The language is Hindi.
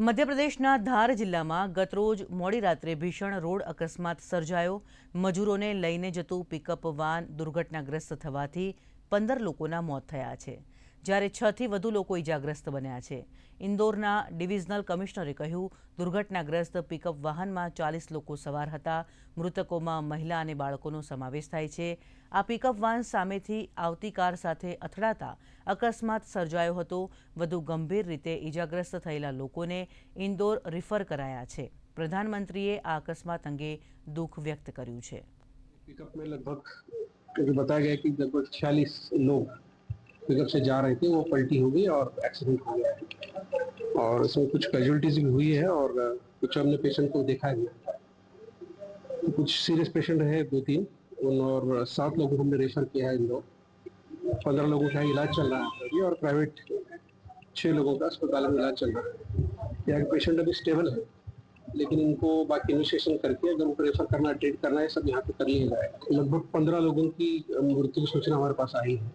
મધ્યપ્રદેશના ધાર જિલ્લામાં ગતરોજ મોડી રાત્રે ભીષણ રોડ અકસ્માત સર્જાયો। મજૂરોને લઈને જતું પિકઅપ વાન દુર્ઘટનાગ્રસ્ત થવાથી 15 લોકોના મોત થયા છે, જ્યારે 6થી વધુ લોકો ઇજાગ્રસ્ત બન્યા છે। ઇન્દોરના ડિવિઝનલ કમિશનરે કહ્યું, દુર્ઘટનાગ્રસ્ત પિકઅપ વાહનમાં 40 લોકો સવાર હતા। મૃતકોમાં મહિલા અને બાળકોનો સમાવેશ થાય છે। આ પિકઅપ વાન સામેથી આવતી કાર સાથે અથડાતા અકસ્માત સર્જાયો હતો। વધુ ગંભીર રીતે ઇજાગ્રસ્ત થયેલા લોકોને इंदौर रिफर कराया है। प्रधानमंत्रीए आ अकस्मात अंगे दुख व्यक्त कर्યું છે। पिकअप में लगभग बताया गया कि लगभग 46 लोग पिकअप से जा रहे थे, वो पलटी हो गई और एक्सीडेंट हो गया है और इसमें कुछ कैजुअलिटीज भी हुई है और कुछ हमने पेशेंट को देखा है। तो कुछ सीरियस पेशेंट है 2-3 और 7 लोगों को हमने रेफर किया है इंदौर। 15 लोगों का इलाज चल रहा है अभी और प्राइवेट 6 लोगों का अस्पताल में इलाज चल रहा है। यहाँ के पेशेंट अभी स्टेबल है, लेकिन इनको बाकी इनिशिएशन करके अगर उनको रेफर करना, ट्रीट करना है, सब यहाँ पे कर लिया जाए। लगभग 15 लोगों की मृत्यु की सूचना हमारे पास आई है।